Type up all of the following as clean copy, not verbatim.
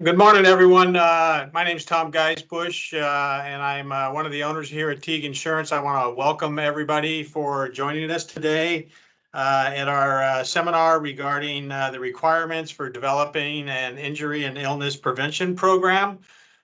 Good morning, everyone. My name is Tom Geisbush, and I'm one of the owners here at Teague Insurance. I want to welcome everybody for joining us today at our seminar regarding the requirements for developing an injury and illness prevention program.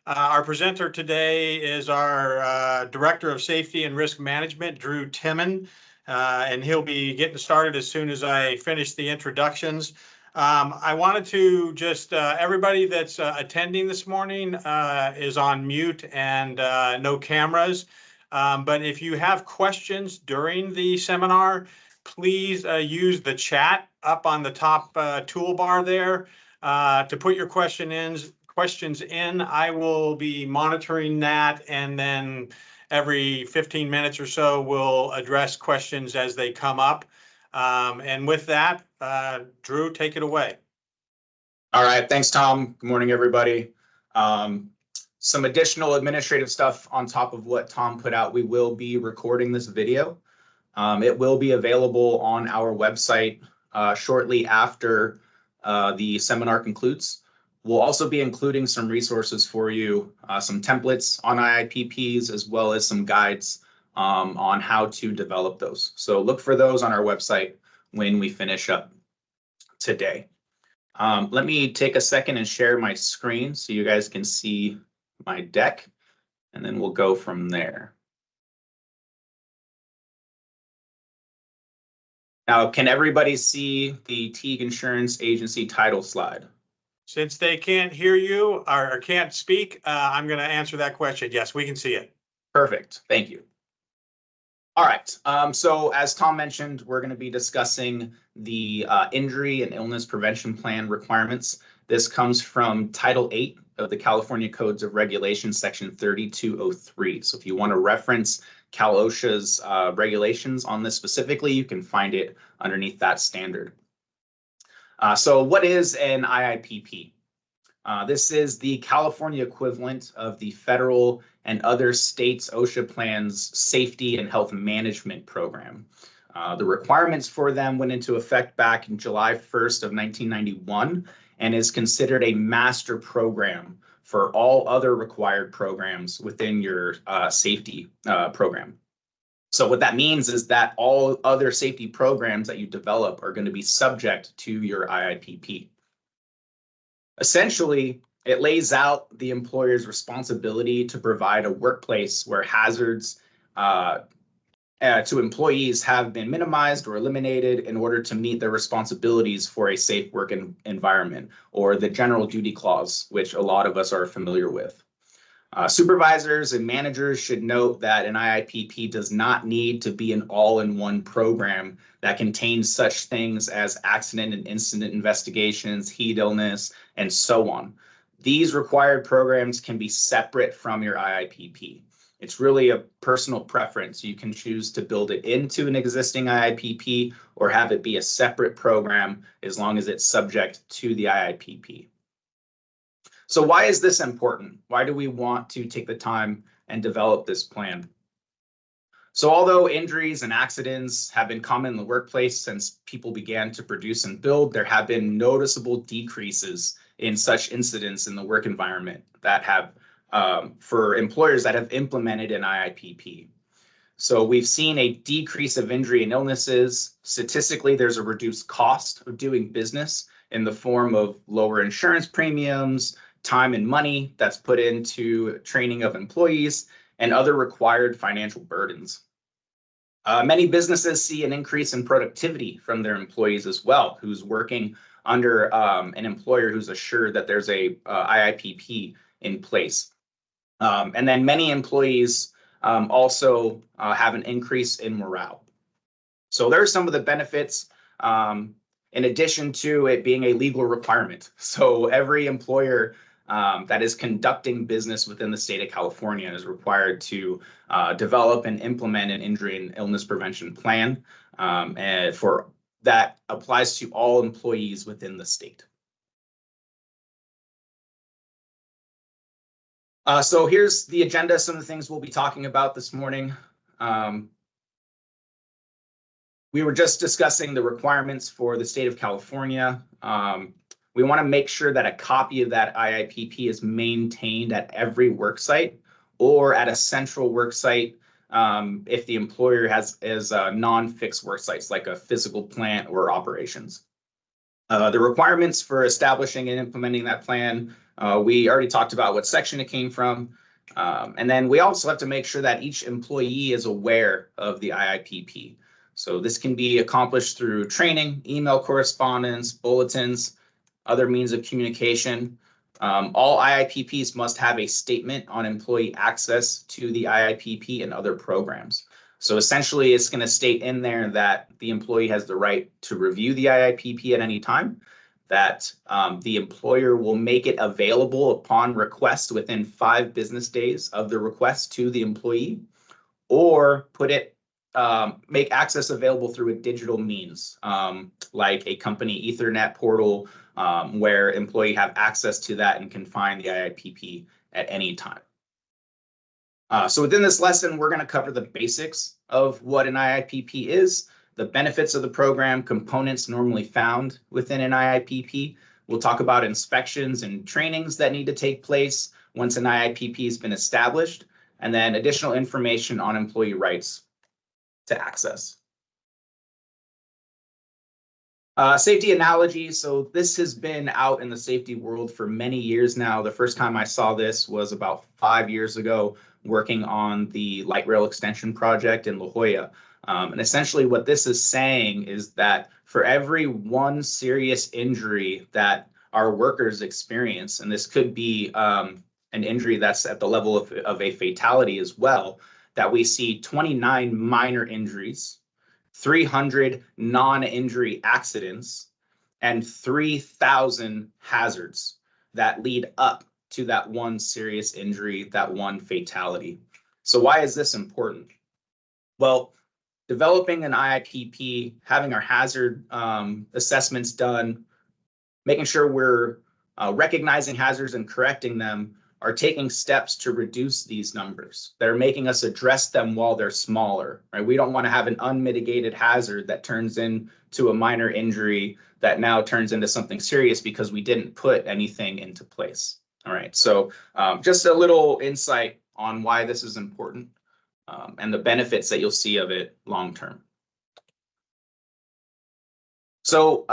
Our presenter today is our Director of Safety and Risk Management, Drew Timon, and he'll be getting started as soon as I finish the introductions. I wanted to just, everybody that's attending this morning is on mute and no cameras. But if you have questions during the seminar, please use the chat up on the top toolbar there to put your questions in. I will be monitoring that, and then every 15 minutes or so, we'll address questions as they come up. And with that, Drew, take it away. All right, thanks, Tom. Good morning, everybody. Some additional administrative stuff on top of what Tom put out. We will be recording this video. It will be available on our website shortly after the seminar concludes. We'll also be including some resources for you, some templates on IIPPs, as well as some guides on how to develop those. So look for those on our website when we finish up today. Let me take a second and share my screen so you guys can see my deck, and then we'll go from there. Now, can everybody see the Teague Insurance Agency title slide? Since they can't hear you or can't speak, I'm going to answer that question. Yes, we can see it. Perfect. Thank you. All right. So as Tom mentioned, we're going to be discussing the injury and illness prevention plan requirements. This comes from Title 8 of the California Codes of Regulations, Section 3203. So if you want to reference Cal OSHA's regulations on this specifically, you can find it underneath that standard. So what is an IIPP? This is the California equivalent of the federal and other states' OSHA plans safety and health management program. The requirements for them went into effect back in July 1st of 1991 and is considered a master program for all other required programs within your safety program. So what that means is that all other safety programs that you develop are going to be subject to your IIPP. Essentially, it lays out the employer's responsibility to provide a workplace where hazards to employees have been minimized or eliminated in order to meet their responsibilities for a safe work environment, or the general duty clause, which a lot of us are familiar with. Supervisors and managers should note that an IIPP does not need to be an all-in-one program that contains such things as accident and incident investigations, heat illness, and so on. These required programs can be separate from your IIPP. It's really a personal preference. You can choose to build it into an existing IIPP or have it be a separate program as long as it's subject to the IIPP. So why is this important? Why do we want to take the time and develop this plan? So although injuries and accidents have been common in the workplace since people began to produce and build, there have been noticeable decreases in such incidents in the work environment that have, for employers that have implemented an IIPP. So we've seen a decrease of injury and illnesses. Statistically, there's a reduced cost of doing business in the form of lower insurance premiums, time and money that's put into training of employees, and other required financial burdens. Many businesses see an increase in productivity from their employees as well, who's working under an employer who's assured that there's a IIPP in place. And then many employees also have an increase in morale. So there are some of the benefits in addition to it being a legal requirement. So every employer that is conducting business within the state of California is required to develop and implement an injury and illness prevention plan, and for that applies to all employees within the state. So here's the agenda, some of the things we'll be talking about this morning. We were just discussing the requirements for the state of California. we want to make sure that a copy of that IIPP is maintained at every work site or at a central work site if the employer has non-fixed work sites like a physical plant or operations. The requirements for establishing and implementing that plan, we already talked about what section it came from. And then we also have to make sure that each employee is aware of the IIPP. So this can be accomplished through training, email correspondence, bulletins, other means of communication. All IIPPs must have a statement on employee access to the IIPP and other programs. So essentially, it's going to state in there that the employee has the right to review the IIPP at any time, that the employer will make it available upon request within 5 business days of the request to the employee, or make access available through a digital means, like a company Ethernet portal, where employee have access to that and can find the IIPP at any time. So within this lesson, we're going to cover the basics of what an IIPP is, the benefits of the program, components normally found within an IIPP. We'll talk about inspections and trainings that need to take place once an IIPP has been established, and then additional information on employee rights to access. Safety analogy. So this has been out in the safety world for many years now. The first time I saw this was about 5 years ago, working on the light rail extension project in La Jolla. And essentially what this is saying is that for every one serious injury that our workers experience, and this could be an injury that's at the level of a fatality as well, that we see 29 minor injuries, 300 non-injury accidents, and 3,000 hazards that lead up to that one serious injury, that one fatality. So why is this important? Well, developing an IIPP, having our hazard assessments done, making sure we're recognizing hazards and correcting them, are taking steps to reduce these numbers. They're making us address them while they're smaller, right? We don't want to have an unmitigated hazard that turns into a minor injury that now turns into something serious because we didn't put anything into place. All right, so just a little insight on why this is important and the benefits that you'll see of it long term. So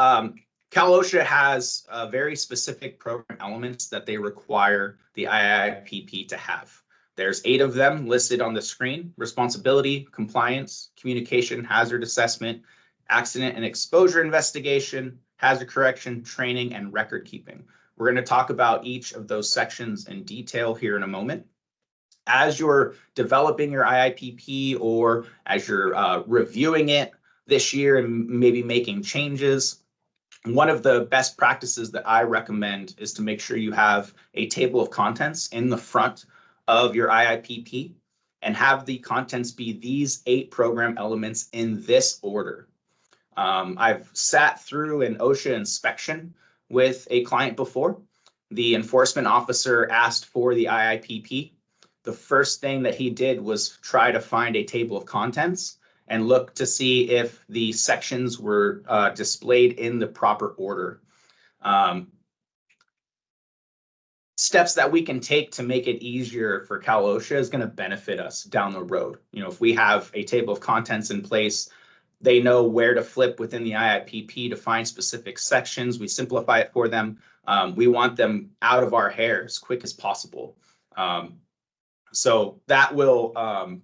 Cal OSHA has very specific program elements that they require the IIPP to have. There's 8 of them listed on the screen: responsibility, compliance, communication, hazard assessment, accident and exposure investigation, hazard correction, training, and record keeping. We're going to talk about each of those sections in detail here in a moment. As you're developing your IIPP or as you're reviewing it this year and maybe making changes, one of the best practices that I recommend is to make sure you have a table of contents in the front of your IIPP and have the contents be these 8 program elements in this order. I've sat through an OSHA inspection with a client before. The enforcement officer asked for the IIPP. The first thing that he did was try to find a table of contents and look to see if the sections were displayed in the proper order. Steps that we can take to make it easier for Cal OSHA is going to benefit us down the road. You know, if we have a table of contents in place, they know where to flip within the IIPP to find specific sections. We simplify it for them. We want them out of our hair as quick as possible. So that will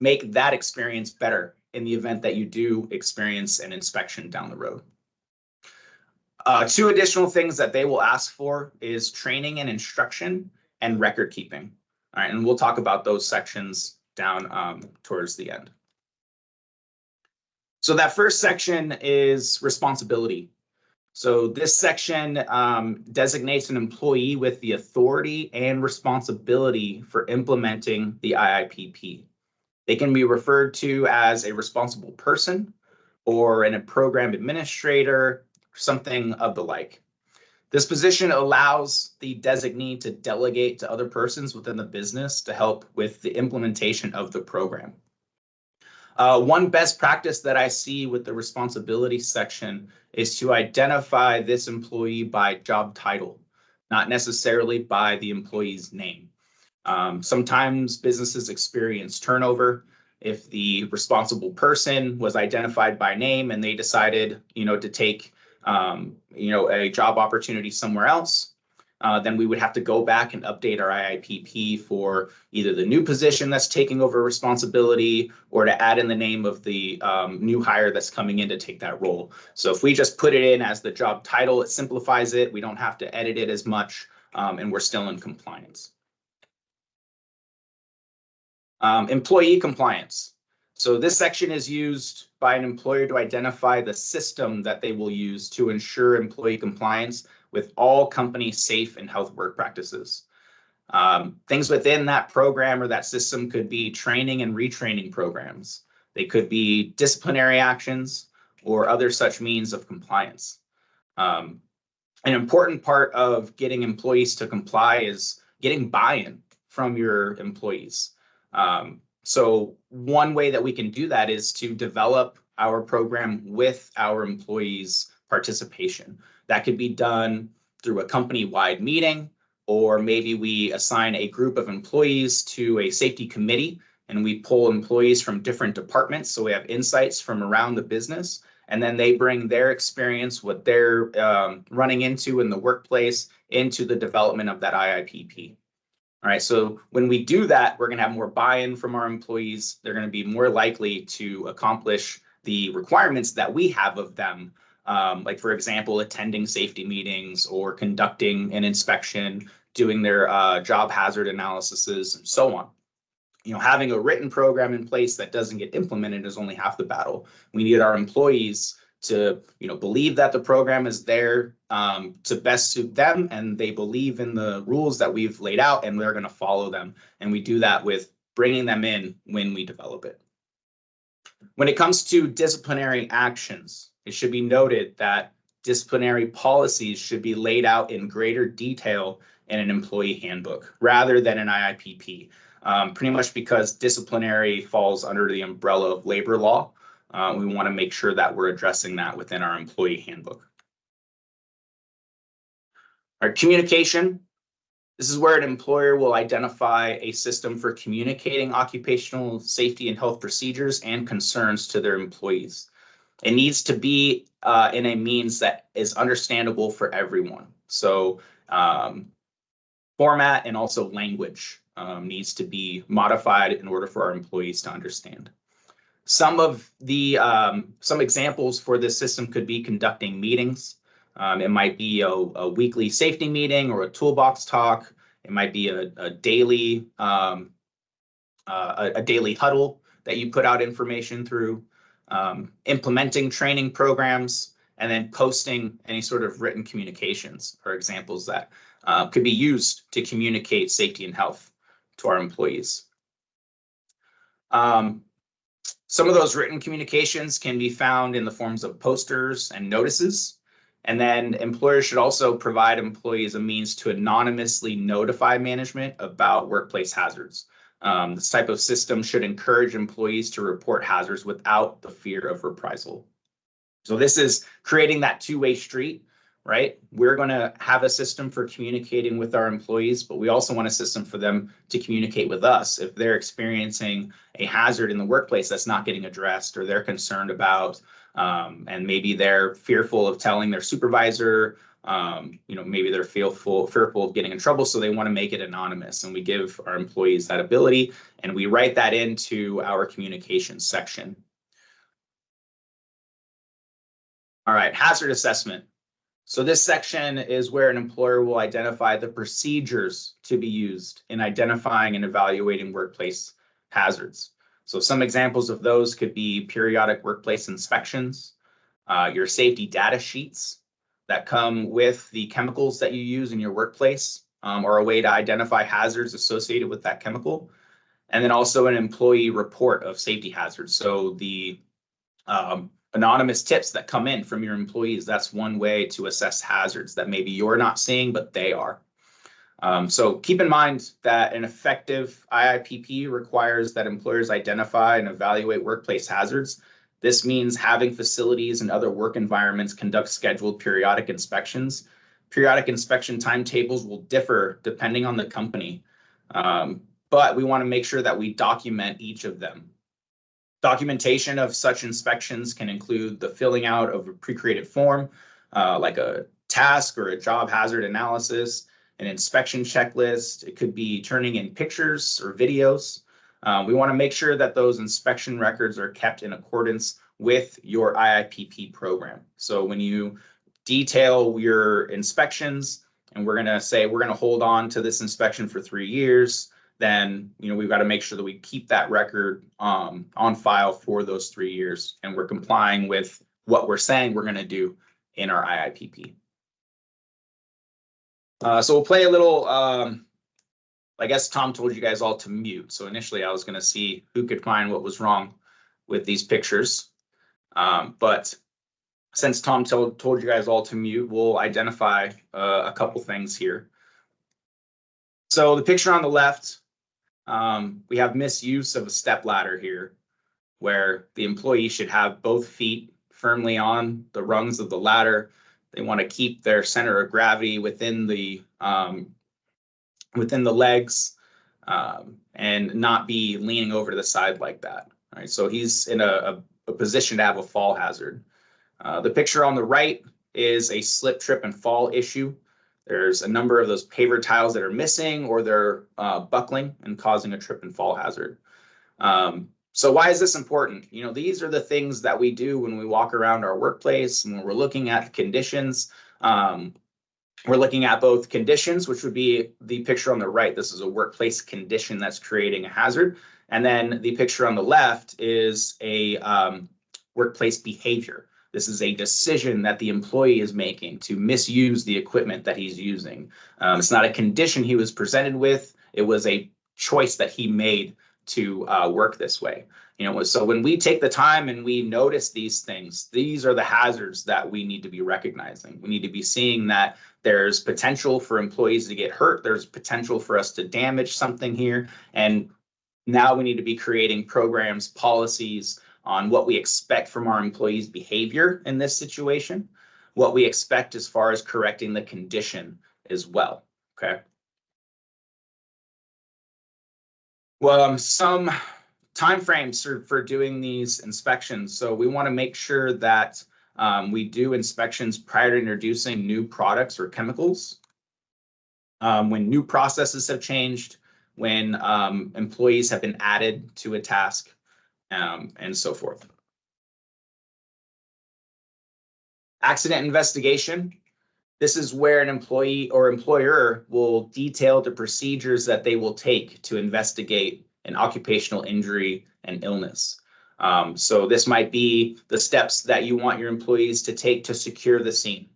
make that experience better in the event that you do experience an inspection down the road. 2 additional things that they will ask for is training and instruction and record keeping. All right, and we'll talk about those sections down towards the end. So that first section is responsibility. So this section designates an employee with the authority and responsibility for implementing the IIPP. They can be referred to as a responsible person or a program administrator, something of the like. This position allows the designee to delegate to other persons within the business to help with the implementation of the program. One best practice that I see with the responsibility section is to identify this employee by job title, not necessarily by the employee's name. Sometimes businesses experience turnover. If the responsible person was identified by name and they decided, to take, a job opportunity somewhere else, then we would have to go back and update our IIPP for either the new position that's taking over responsibility or to add in the name of the new hire that's coming in to take that role. So if we just put it in as the job title, it simplifies it. We don't have to edit it as much, and we're still in compliance. Employee compliance. So this section is used by an employer to identify the system that they will use to ensure employee compliance with all company safe and health work practices. Things within that program or that system could be training and retraining programs. They could be disciplinary actions or other such means of compliance. An important part of getting employees to comply is getting buy-in from your employees. So one way that we can do that is to develop our program with our employees' participation. That could be done through a company-wide meeting, or maybe we assign a group of employees to a safety committee and we pull employees from different departments. So we have insights from around the business, and then they bring their experience, what they're running into in the workplace, into the development of that IIPP. All right, so when we do that, we're going to have more buy-in from our employees. They're going to be more likely to accomplish the requirements that we have of them, like, for example, attending safety meetings or conducting an inspection, doing their job hazard analyses, and so on. Having a written program in place that doesn't get implemented is only half the battle. We need our employees to believe that the program is there to best suit them, and they believe in the rules that we've laid out, and they're going to follow them. And we do that with bringing them in when we develop it. When it comes to disciplinary actions, it should be noted that disciplinary policies should be laid out in greater detail in an employee handbook rather than an IIPP, pretty much because disciplinary falls under the umbrella of labor law. We want to make sure that we're addressing that within our employee handbook. Our communication. This is where an employer will identify a system for communicating occupational safety and health procedures and concerns to their employees. It needs to be in a means that is understandable for everyone. So format and also language needs to be modified in order for our employees to understand. Some examples for this system could be conducting meetings. It might be a weekly safety meeting or a toolbox talk. It might be a daily huddle that you put out information through, implementing training programs, and then posting any sort of written communications are examples that could be used to communicate safety and health to our employees. Some of those written communications can be found in the forms of posters and notices. And then employers should also provide employees a means to anonymously notify management about workplace hazards. This type of system should encourage employees to report hazards without the fear of reprisal. So this is creating that two-way street, right? We're going to have a system for communicating with our employees, but we also want a system for them to communicate with us if they're experiencing a hazard in the workplace that's not getting addressed, or they're concerned about, and maybe they're fearful of telling their supervisor, maybe they're fearful of getting in trouble, so they want to make it anonymous. And we give our employees that ability, and we write that into our communications section. All right, hazard assessment. So this section is where an employer will identify the procedures to be used in identifying and evaluating workplace hazards. So some examples of those could be periodic workplace inspections, your safety data sheets that come with the chemicals that you use in your workplace, or a way to identify hazards associated with that chemical, and then also an employee report of safety hazards. So the anonymous tips that come in from your employees, that's one way to assess hazards that maybe you're not seeing, but they are. So keep in mind that an effective IIPP requires that employers identify and evaluate workplace hazards This means having facilities and other work environments conduct scheduled periodic inspections. Periodic inspection timetables will differ depending on the company, but we want to make sure that we document each of them. Documentation of such inspections can include the filling out of a pre-created form, like a task or a job hazard analysis, an inspection checklist. It could be turning in pictures or videos. We want to make sure that those inspection records are kept in accordance with your IIPP program. So when you detail your inspections and we're going to say we're going to hold on to this inspection for 3 years, then we've got to make sure that we keep that record on file for those 3 years, and we're complying with what we're saying we're going to do in our IIPP. So we'll play a little. I guess Tom told you guys all to mute. So initially I was going to see who could find what was wrong with these pictures. But since Tom told you guys all to mute, we'll identify a couple things here. So the picture on the left, we have misuse of a step ladder here, where the employee should have both feet firmly on the rungs of the ladder. They want to keep their center of gravity within the legs, and not be leaning over to the side like that. All right, so he's in a position to have a fall hazard. The picture on the right is a slip, trip, and fall issue. There's a number of those paver tiles that are missing, or they're buckling and causing a trip and fall hazard. So why is this important? These are the things that we do when we walk around our workplace, and when we're looking at conditions. We're looking at both conditions, which would be the picture on the right. This is a workplace condition that's creating a hazard. And then the picture on the left is a workplace behavior. This is a decision that the employee is making to misuse the equipment that he's using. It's not a condition he was presented with. It was a choice that he made to work this way. So when we take the time and we notice these things, these are the hazards that we need to be recognizing. We need to be seeing that there's potential for employees to get hurt. There's potential for us to damage something here. And now we need to be creating programs, policies on what we expect from our employees' behavior in this situation, what we expect as far as correcting the condition as well. Okay. Well, some timeframes for doing these inspections. So we want to make sure that we do inspections prior to introducing new products or chemicals, when new processes have changed, when employees have been added to a task, and so forth. Accident investigation. This is where an employee or employer will detail the procedures that they will take to investigate an occupational injury and illness. So this might be the steps that you want your employees to take to secure the scene.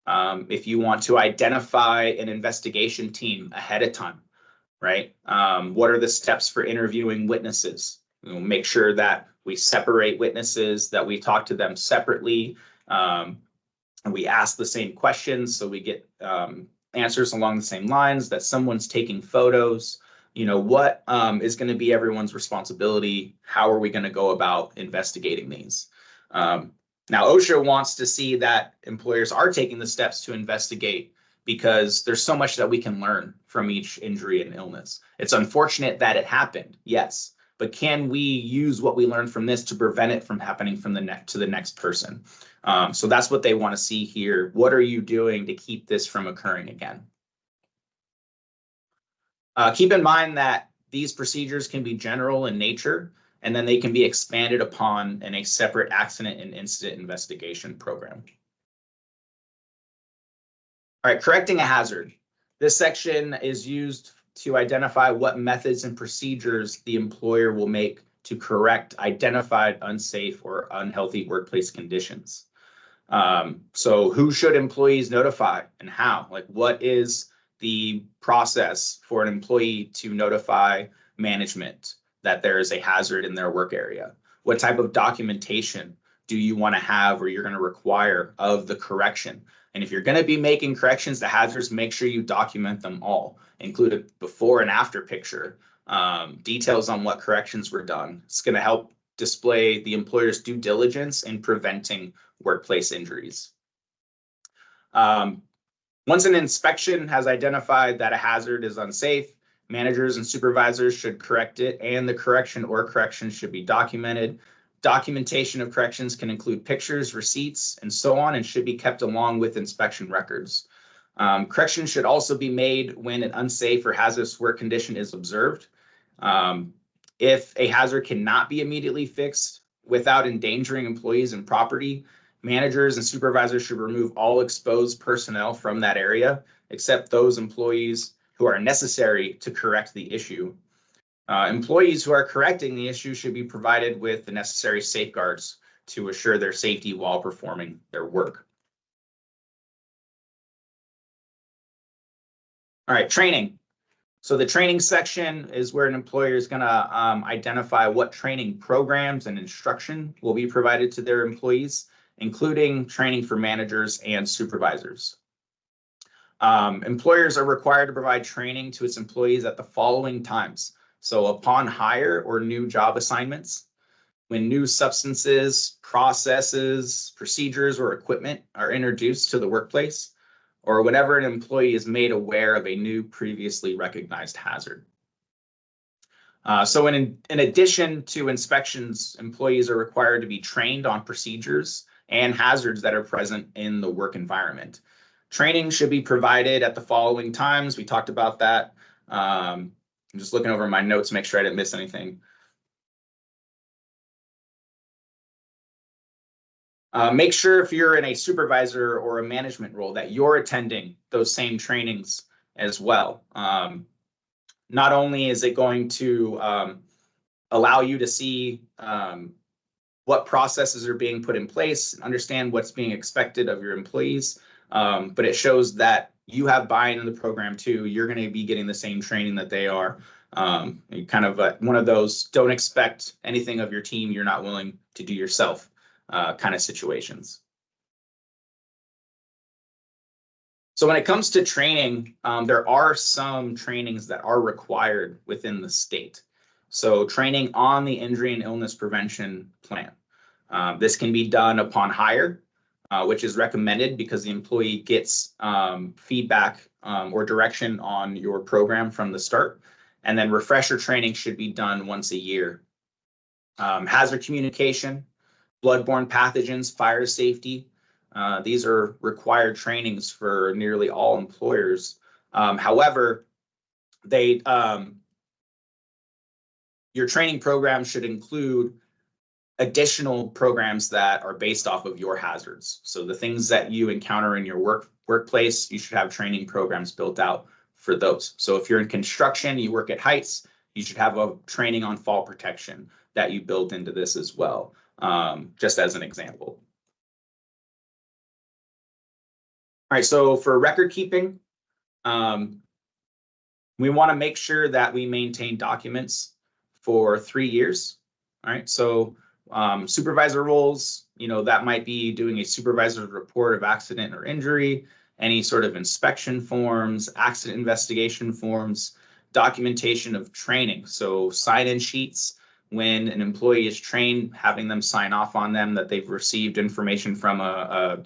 If you want to identify an investigation team ahead of time, right? What are the steps for interviewing witnesses? Make sure that we separate witnesses, that we talk to them separately, and we ask the same questions so we get answers along the same lines, that someone's taking photos. What is going to be everyone's responsibility? How are we going to go about investigating these? Now, OSHA wants to see that employers are taking the steps to investigate, because there's so much that we can learn from each injury and illness. It's unfortunate that it happened, yes, but can we use what we learned from this to prevent it from happening from the next person? So that's what they want to see here. What are you doing to keep this from occurring again? Keep in mind that these procedures can be general in nature, and then they can be expanded upon in a separate accident and incident investigation program. All right, correcting a hazard. This section is used to identify what methods and procedures the employer will make to correct identified unsafe or unhealthy workplace conditions. So who should employees notify and how? Like, what is the process for an employee to notify management that there is a hazard in their work area? What type of documentation do you want to have or you're going to require of the correction? And if you're going to be making corrections to hazards, make sure you document them all. Include a before and after picture, details on what corrections were done. It's going to help display the employer's due diligence in preventing workplace injuries. Once an inspection has identified that a hazard is unsafe, managers and supervisors should correct it, and the correction or corrections should be documented. Documentation of corrections can include pictures, receipts, and so on, and should be kept along with inspection records. Corrections should also be made when an unsafe or hazardous work condition is observed. If a hazard cannot be immediately fixed without endangering employees and property, managers and supervisors should remove all exposed personnel from that area, except those employees who are necessary to correct the issue. Employees who are correcting the issue should be provided with the necessary safeguards to assure their safety while performing their work. All right, training. So the training section is where an employer is going to identify what training programs and instruction will be provided to their employees, including training for managers and supervisors. Employers are required to provide training to its employees at the following times. So upon hire or new job assignments, when new substances, processes, procedures, or equipment are introduced to the workplace, or whenever an employee is made aware of a new previously recognized hazard. So in addition to inspections, employees are required to be trained on procedures and hazards that are present in the work environment. Training should be provided at the following times. We talked about that. I'm just looking over my notes to make sure I didn't miss anything. Make sure if you're in a supervisor or a management role that you're attending those same trainings as well. Not only is it going to allow you to see what processes are being put in place, understand what's being expected of your employees, but it shows that you have buy-in in the program too. You're going to be getting the same training that they are. Kind of one of those don't expect anything of your team you're not willing to do yourself kind of situations. So when it comes to training, there are some trainings that are required within the state. So training on the injury and illness prevention plan. This can be done upon hire, which is recommended because the employee gets feedback or direction on your program from the start. And then refresher training should be done once a year. Hazard communication, bloodborne pathogens, fire safety. These are required trainings for nearly all employers. However, your training program should include additional programs that are based off of your hazards. So the things that you encounter in your workplace, you should have training programs built out for those. So if you're in construction, you work at heights, you should have a training on fall protection that you build into this as well, just as an example. All right, so for record keeping, we want to make sure that we maintain documents for 3 years. All right, so supervisor roles, that might be doing a supervisor's report of accident or injury, any sort of inspection forms, accident investigation forms, documentation of training. So sign-in sheets when an employee is trained, having them sign off on them that they've received information from a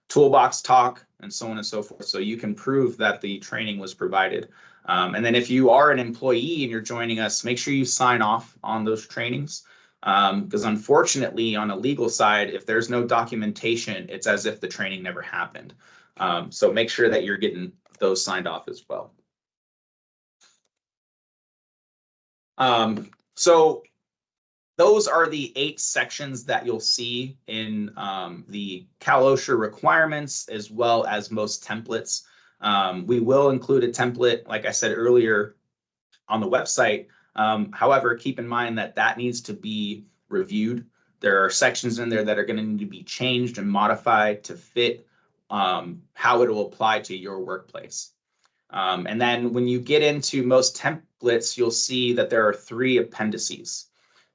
toolbox talk and so on and so forth. So you can prove that the training was provided. And then if you are an employee and you're joining us, make sure you sign off on those trainings. Because unfortunately, on a legal side, if there's no documentation, it's as if the training never happened. So make sure that you're getting those signed off as well. So those are the 8 sections that you'll see in the Cal OSHA requirements, as well as most templates. We will include a template, like I said earlier, on the website. However, keep in mind that that needs to be reviewed. There are sections in there that are going to need to be changed and modified to fit how it will apply to your workplace. And then when you get into most templates, you'll see that there are 3 appendices.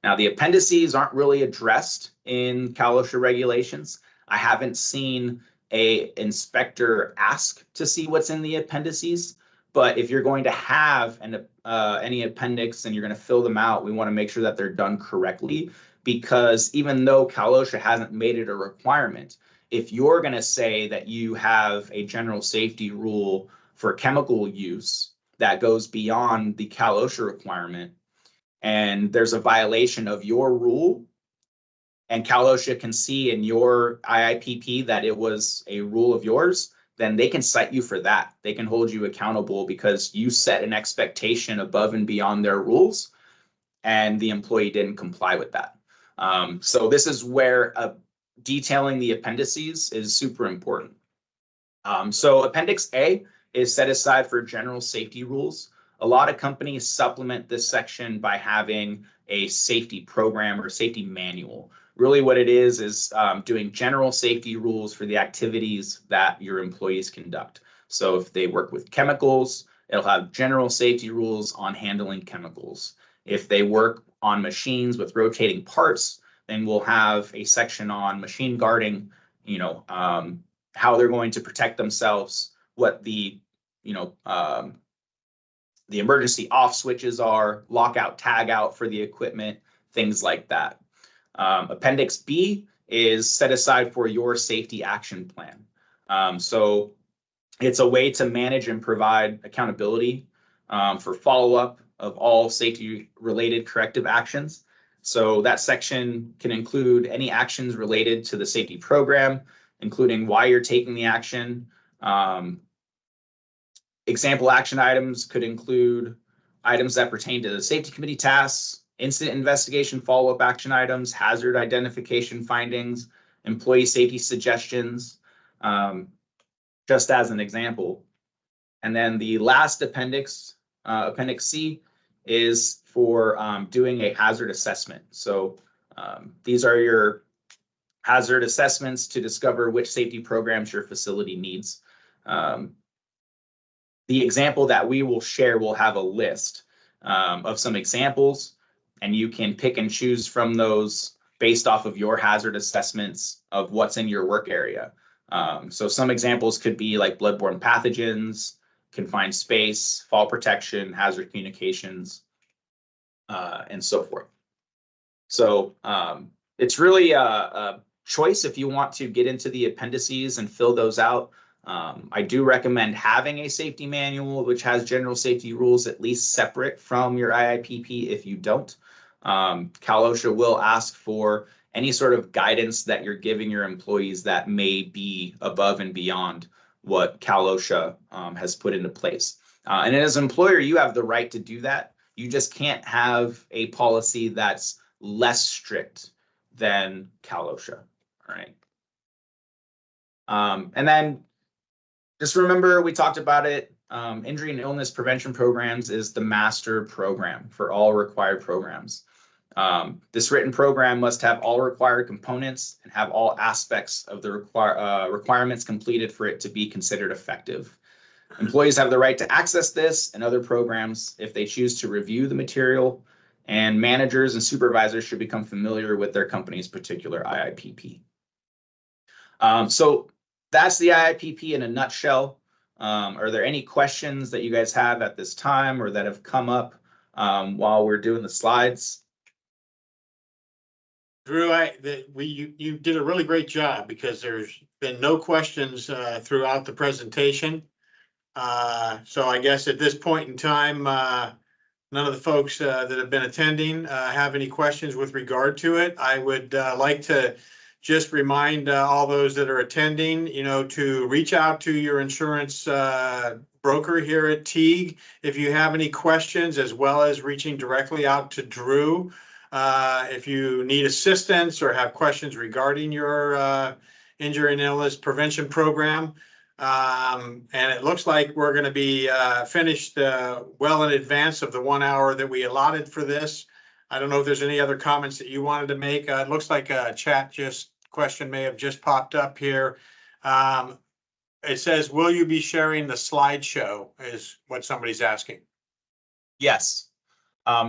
Now, the appendices aren't really addressed in Cal OSHA regulations. I haven't seen an inspector ask to see what's in the appendices. But if you're going to have any appendix and you're going to fill them out, we want to make sure that they're done correctly, because even though OSHA hasn't made it a requirement, if you're going to say that you have a general safety rule for chemical use that goes beyond the OSHA requirement, and there's a violation of your rule, and OSHA can see in your IIPP that it was a rule of yours, then they can cite you for that. They can hold you accountable because you set an expectation above and beyond their rules, and the employee didn't comply with that. So this is where detailing the appendices is super important. So Appendix A is set aside for general safety rules. A lot of companies supplement this section by having a safety program or safety manual. Really what it is doing general safety rules for the activities that your employees conduct. So if they work with chemicals, it'll have general safety rules on handling chemicals. If they work on machines with rotating parts, then we'll have a section on machine guarding, how they're going to protect themselves, what the emergency off switches are, lockout, tag out for the equipment, things like that. Appendix B is set aside for your safety action plan. So it's a way to manage and provide accountability for follow-up of all safety-related corrective actions. So that section can include any actions related to the safety program, including why you're taking the action. Example action items could include items that pertain to the safety committee tasks, incident investigation follow-up action items, hazard identification findings, employee safety suggestions, just as an example. And then the last appendix, Appendix C, is for doing a hazard assessment. So these are your hazard assessments to discover which safety programs your facility needs. The example that we will share will have a list of some examples, and you can pick and choose from those based off of your hazard assessments of what's in your work area. So some examples could be like bloodborne pathogens, confined space, fall protection, hazard communications, and so forth. So it's really a choice if you want to get into the appendices and fill those out. I do recommend having a safety manual, which has general safety rules at least separate from your IIPP if you don't. OSHA will ask for any sort of guidance that you're giving your employees that may be above and beyond what OSHA has put into place. And as an employer, you have the right to do that. You just can't have a policy that's less strict than OSHA. All right. And then just remember, we talked about it. Injury and illness prevention programs is the master program for all required programs. This written program must have all required components and have all aspects of the requirements completed for it to be considered effective. Employees have the right to access this and other programs if they choose to review the material, and managers and supervisors should become familiar with their company's particular IIPP. So that's the IIPP in a nutshell. Are there any questions that you guys have at this time or that have come up while we're doing the slides? Drew, you did a really great job because there's been no questions throughout the presentation. So I guess at this point in time, none of the folks that have been attending have any questions with regard to it. I would like to just remind all those that are attending, to reach out to your insurance broker here at Teague if you have any questions, as well as reaching directly out to Drew if you need assistance or have questions regarding your injury and illness prevention program. And it looks like we're going to be finished well in advance of the 1 hour that we allotted for this. I don't know if there's any other comments that you wanted to make. It looks like a chat question may have just popped up here. It says, will you be sharing the slideshow is what somebody's asking. Yes.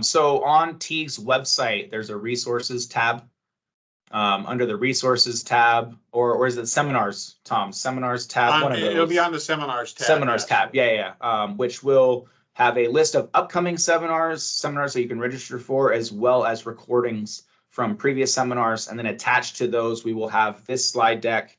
So on Teague's website, there's a resources tab. Under the resources tab, or is it seminars, Tom? Seminars tab. One of those. It'll be on the seminars tab. Seminars tab. Yeah. Which will have a list of upcoming seminars that you can register for, as well as recordings from previous seminars. And then attached to those, we will have this slide deck.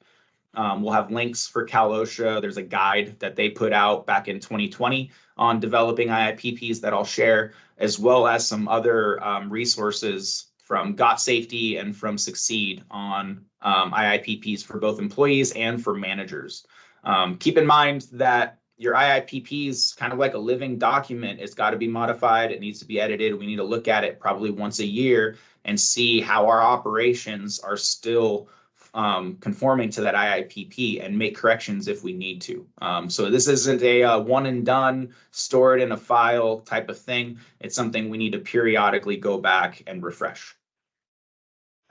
We'll have links for Cal OSHA. There's a guide that they put out back in 2020 on developing IIPPs that I'll share, as well as some other resources from Got Safety and from Succeed on IIPPs for both employees and for managers. Keep in mind that your IIPP is kind of like a living document. It's got to be modified. It needs to be edited. We need to look at it probably once a year and see how our operations are still conforming to that IIPP and make corrections if we need to. So this isn't a one and done, store it in a file type of thing. It's something we need to periodically go back and refresh.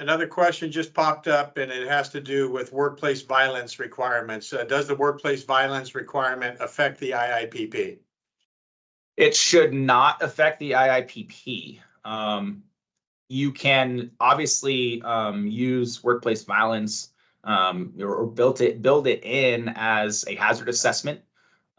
Another question just popped up, and it has to do with workplace violence requirements. Does the workplace violence requirement affect the IIPP? It should not affect the IIPP. You can obviously use workplace violence or build it in as a hazard assessment,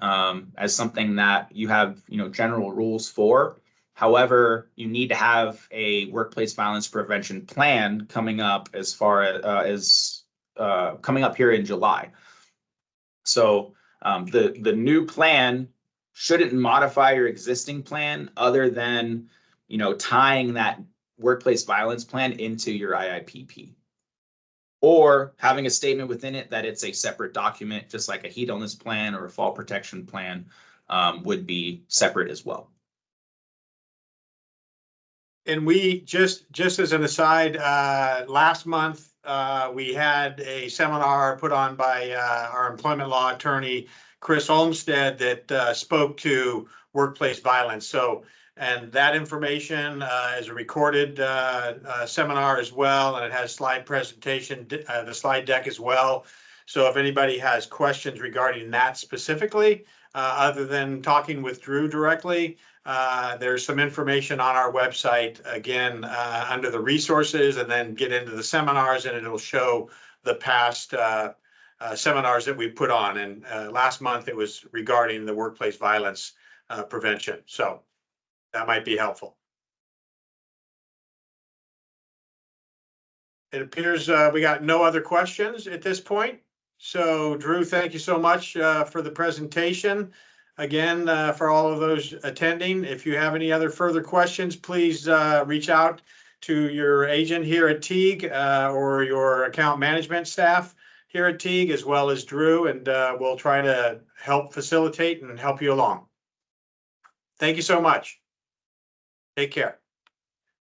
as something that you have general rules for. However, you need to have a workplace violence prevention plan coming up as far as coming up here in July. So the new plan shouldn't modify your existing plan other than tying that workplace violence plan into your IIPP, or having a statement within it that it's a separate document, just like a heat illness plan or a fall protection plan would be separate as well. And we just as an aside, last month we had a seminar put on by our employment law attorney, Chris Olmstead, that spoke to workplace violence. So, and that information is a recorded seminar as well, and it has slide presentation, the slide deck as well. So if anybody has questions regarding that specifically, other than talking with Drew directly, there's some information on our website, again, under the resources, and then get into the seminars, and it'll show the past seminars that we put on. And last month it was regarding the workplace violence prevention. So that might be helpful. It appears we got no other questions at this point. So Drew, thank you so much for the presentation. Again, for all of those attending, if you have any other further questions, please reach out to your agent here at Teague or your account management staff here at Teague, as well as Drew, and we'll try to help facilitate and help you along. Thank you so much. Take care.